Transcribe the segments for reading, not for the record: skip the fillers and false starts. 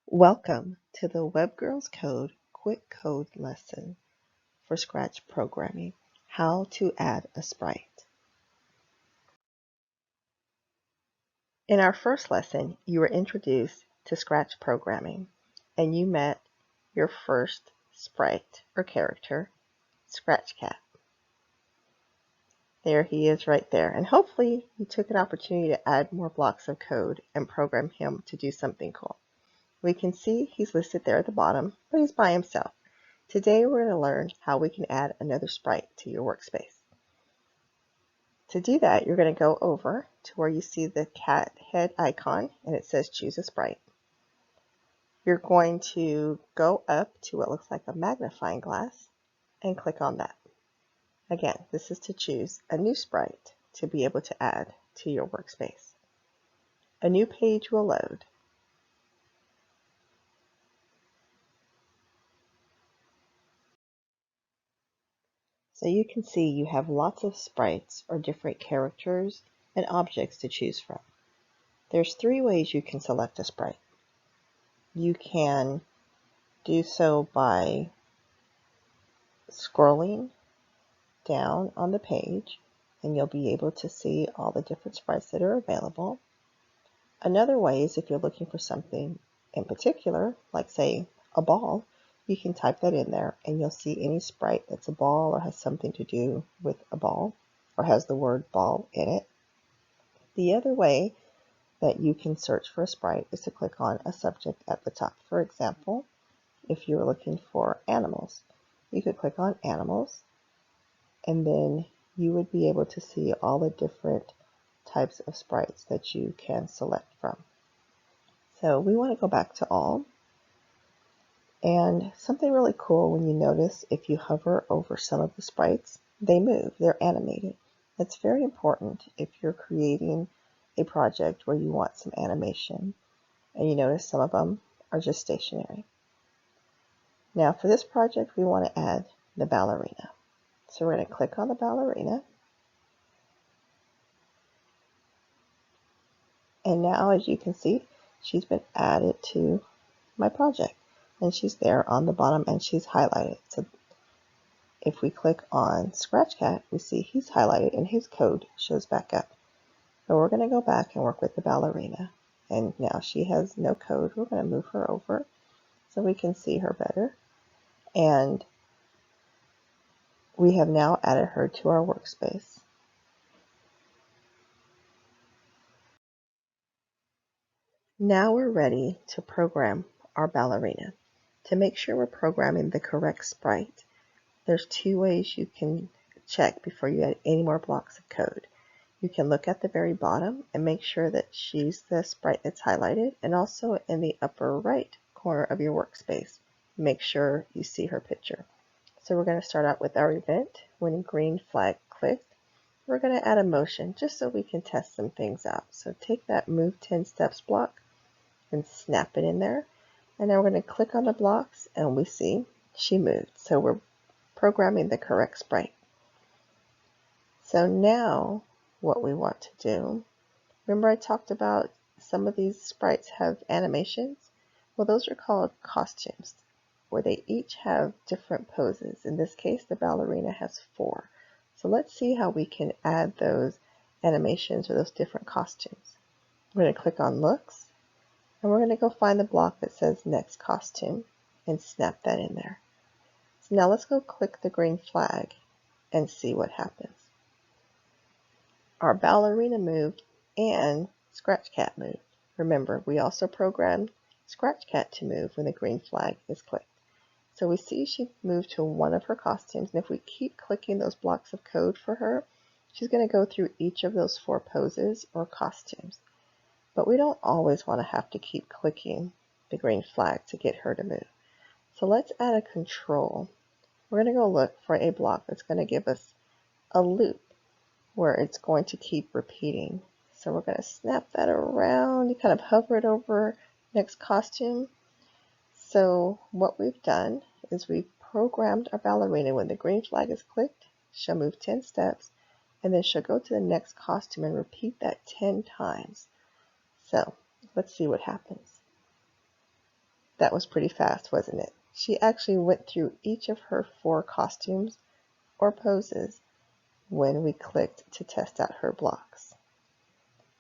Welcome to the Web Girls Code Quick Code lesson for Scratch programming, how to add a sprite. In our first lesson, you were introduced to Scratch programming and you met your first sprite or character, Scratch Cat. There he is right there, and hopefully you took an opportunity to add more blocks of code and program him to do something cool. We can see he's listed there at the bottom, but he's by himself. Today we're going to learn how we can add another sprite to your workspace. To do that, you're going to go over to where you see the cat head icon and it says choose a sprite. You're going to go up to what looks like a magnifying glass and click on that. Again, this is to choose a new sprite to be able to add to your workspace. A new page will load. So you can see you have lots of sprites or different characters and objects to choose from. There's three ways you can select a sprite. You can do so by scrolling down on the page and you'll be able to see all the different sprites that are available. Another way is if you're looking for something in particular, like say a ball, you can type that in there and you'll see any sprite that's a ball or has something to do with a ball or has the word ball in it. The other way that you can search for a sprite is to click on a subject at the top. For example, if you were looking for animals, you could click on animals and then you would be able to see all the different types of sprites that you can select from. So we want to go back to all. And something really cool when you notice if you hover over some of the sprites, they move, they're animated. That's very important if you're creating a project where you want some animation and you notice some of them are just stationary. Now for this project, we want to add the ballerina. So we're going to click on the ballerina. And now, as you can see, she's been added to my project. And she's there on the bottom and she's highlighted. So if we click on Scratch Cat, we see he's highlighted and his code shows back up. So we're going to go back and work with the ballerina. And now she has no code. We're going to move her over so we can see her better. And we have now added her to our workspace. Now we're ready to program our ballerina. To make sure we're programming the correct sprite, there's two ways you can check before you add any more blocks of code. You can look at the very bottom and make sure that she's the sprite that's highlighted, and also in the upper right corner of your workspace, make sure you see her picture. So we're going to start out with our event. When green flag clicked, we're going to add a motion just so we can test some things out. So take that move 10 steps block and snap it in there. And now we're going to click on the blocks and we see she moved. So we're programming the correct sprite. So now what we want to do, remember I talked about some of these sprites have animations? Well, those are called costumes, where they each have different poses. In this case, the ballerina has 4. So let's see how we can add those animations or those different costumes. We're going to click on looks and we're going to go find the block that says next costume and snap that in there. So now let's go click the green flag and see what happens. Our ballerina moved and Scratch Cat moved. Remember, we also programmed Scratch Cat to move when the green flag is clicked. So we see she moved to one of her costumes, and if we keep clicking those blocks of code for her, she's going to go through each of those 4 poses or costumes. But we don't always want to have to keep clicking the green flag to get her to move. So let's add a control. We're going to go look for a block that's going to give us a loop where it's going to keep repeating. So we're going to snap that around. You kind of hover it over next costume. So what we've done is we've programmed our ballerina. When the green flag is clicked, she'll move 10 steps and then she'll go to the next costume and repeat that 10 times. So let's see what happens. That was pretty fast, wasn't it? She actually went through each of her 4 costumes or poses when we clicked to test out her blocks.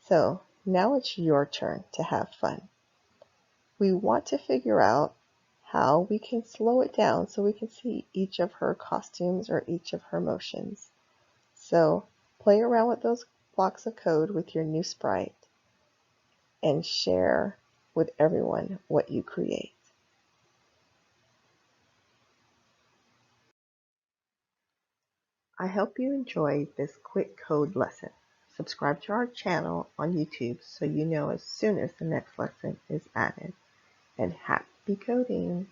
So now it's your turn to have fun. We want to figure out how we can slow it down so we can see each of her costumes or each of her motions. So play around with those blocks of code with your new sprite and share with everyone what you create. I hope you enjoyed this quick code lesson. Subscribe to our channel on YouTube so you know as soon as the next lesson is added. And happy coding!